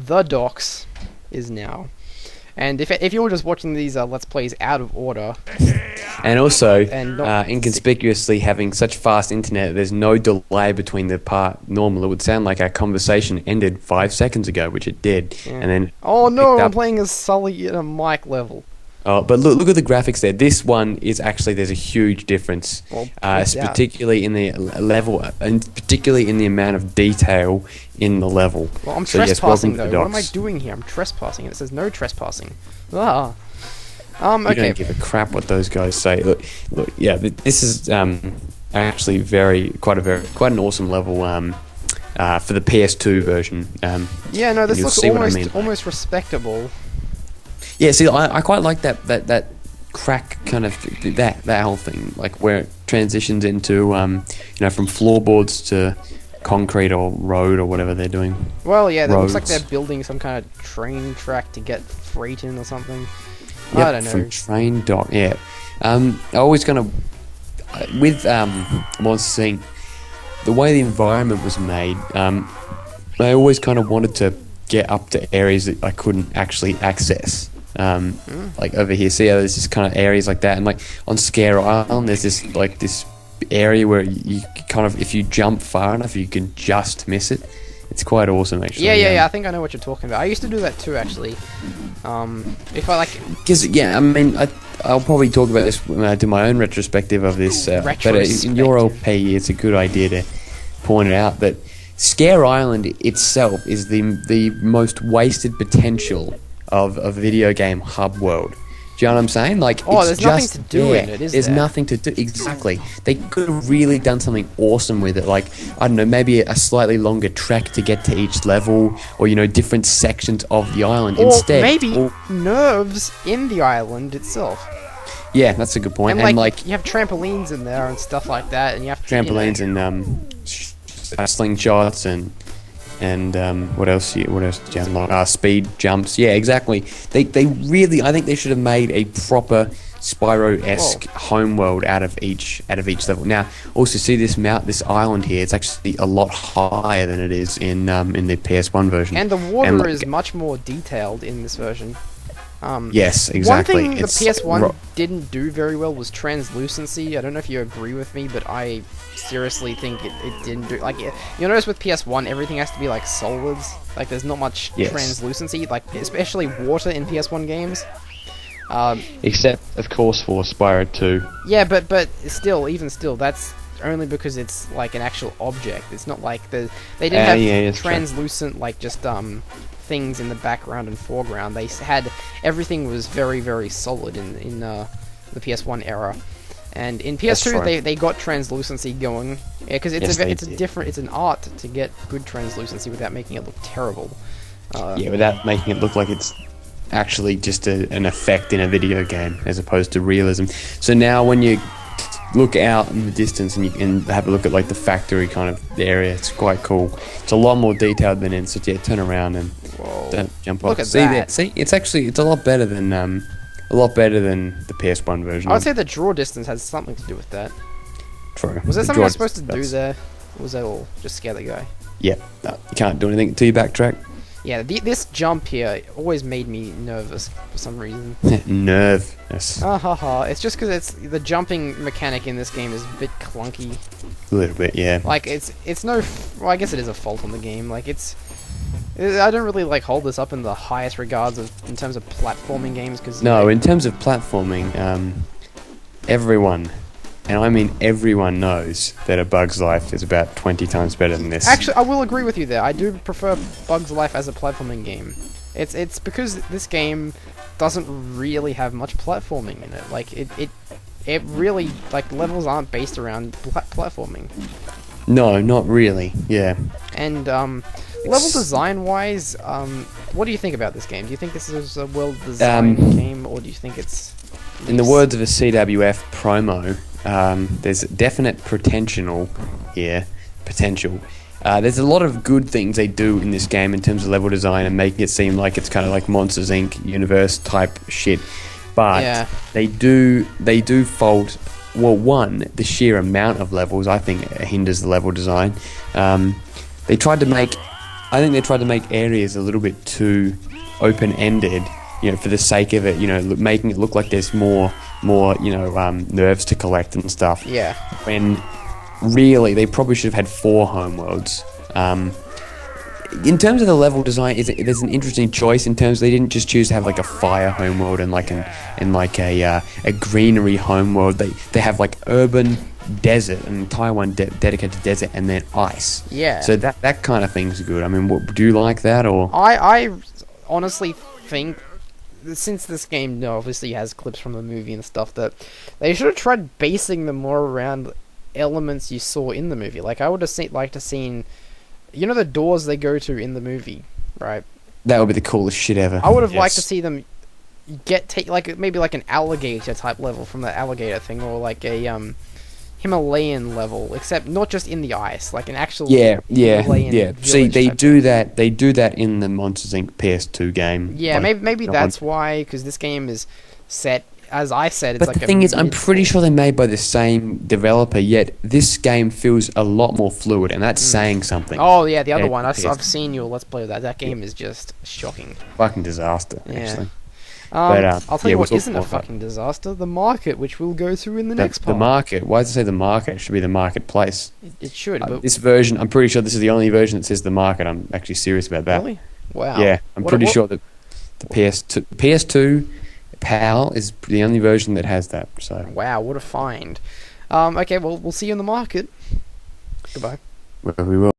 The Docks is now. And if you're just watching these Let's Plays out of order... And also, and not inconspicuously having such fast internet, there's no delay between the part normal. It would sound like our conversation ended 5 seconds ago, which it did. Yeah. And then... Oh no, I'm playing as Sully at a mic level. Oh, but look at the graphics there. This one is actually, there's a huge difference, particularly in the level, and particularly in the amount of detail in the level. Well, I'm trespassing though. What am I doing here? I'm trespassing. It says no trespassing. Ah. You okay. don't give a crap what those guys say. Look, yeah, this is actually quite an awesome level for the PS2 version. Yeah, no, this looks almost respectable. Yeah, see, I quite like that crack kind of that whole thing, like where it transitions into from floorboards to concrete or road or whatever they're doing. Well, yeah, it looks like they're building some kind of train track to get freight in or something. Yep, I don't know. From train dock, yeah. I always kind of with Monster Inc. The way the environment was made, I always kind of wanted to get up to areas that I couldn't actually access. Like over here, see how there's just kind of areas like that, and like on Scare Island, there's this area where you kind of, if you jump far enough, you can just miss it. It's quite awesome, actually. Yeah. I think I know what you're talking about. I used to do that too, actually. If I like, because I mean, I'll probably talk about this when I do my own retrospective of this. But in your LP, it's a good idea to point it out that Scare Island itself is the most wasted potential of a video game hub world. Do you know what I'm saying? Like, there's nothing to do in it, is there? There's nothing to do. Exactly. They could have really done something awesome with it. Like, I don't know, maybe a slightly longer trek to get to each level, or different sections of the island. Or instead, maybe nerves in the island itself. Yeah, that's a good point. And like you have trampolines in there and stuff like that, and you have trampolines and slingshots and what else did you unlock? Speed jumps. Yeah, exactly. They really, I think they should have made a proper Spyro-esque homeworld out of each level. Now, also see this island here. It's actually a lot higher than it is in the PS1 version. And the water is much more detailed in this version. Yes, exactly. One thing the PS1 didn't do very well was translucency. I don't know if you agree with me, but I seriously think it didn't do... Like, you'll notice with PS1, everything has to be, like, solids. Like, there's not much translucency, like, especially water in PS1 games. Except, of course, for Spyro 2. Yeah, but still, that's only because it's, like, an actual object. It's not like they didn't have translucent, like, just, things in the background and foreground. They had everything was very, very solid in the PS1 era, and in PS2 they got translucency going. Yeah, because it's an art to get good translucency without making it look terrible. Without making it look like it's actually just an effect in a video game as opposed to realism. So now when you look out in the distance and you can have a look at like the factory kind of area, it's quite cool. It's a lot more detailed than in, so turn around and don't jump off. Look at that. See, it's a lot better than the PS1 version. I would say the draw distance has something to do with that. True. Was there something I was supposed to do there? Or was that all just scare the guy? Yeah, no, you can't do anything until you backtrack. Yeah, this jump here always made me nervous for some reason. Nervous. It's just because the jumping mechanic in this game is a bit clunky. A little bit, yeah. Like it's no. Well, I guess it is a fault on the game. Like I don't really like hold this up in the highest regards in terms of platforming games because. No, in terms of platforming, everyone. And I mean everyone knows that A Bug's Life is about 20 times better than this. Actually, I will agree with you there. I do prefer Bug's Life as a platforming game. It's because this game doesn't really have much platforming in it. Like it really, like, levels aren't based around platforming. No, not really. Yeah. And level design wise, what do you think about this game? Do you think this is a well designed game, or do you think it's in the words of a CWF promo, there's definite potential here. There's a lot of good things they do in this game in terms of level design and making it seem like it's kind of like Monsters Inc. universe type shit. But they do fault. Well, one, the sheer amount of levels I think hinders the level design. They tried to make I think they tried to make areas a little bit too open-ended, for the sake of it, making it look like there's more, nerves to collect and stuff. Yeah. When really, they probably should have had 4 homeworlds. In terms of the level design, there's an interesting choice in terms they didn't just choose to have like a fire homeworld and a greenery homeworld. They have like urban, desert, and Taiwan dedicated to desert, and then ice. Yeah. So that kind of thing's good. I mean, do you like that or? I honestly think, since this game obviously has clips from the movie and stuff, that they should have tried basing them more around elements you saw in the movie. Like I would have liked to seen. The doors they go to in the movie, right? That would be the coolest shit ever. I would have liked to see them maybe like an alligator type level from the alligator thing, or like a Himalayan level, except not just in the ice, like an actual Himalayan See, they do that in the Monsters Inc. PS2 game. Yeah, maybe that's why, because this game is set. As I said, it's but the thing is, I'm pretty sure they're made by the same developer, yet this game feels a lot more fluid, and that's saying something. Oh, yeah, the other one. I've seen your Let's Play of that. That game is just shocking. Fucking disaster, actually. I'll tell you what isn't a fucking disaster. The market, which we'll go through in the next part. The market? Why does it say the market? It should be the marketplace. It should, but... This version, I'm pretty sure this is the only version that says the market. I'm actually serious about that. Really? Wow. Yeah, I'm pretty sure that the PS2... PAL is the only version that has that. So wow, what a find. Okay, well, we'll see you in the market. Goodbye. Well, we will.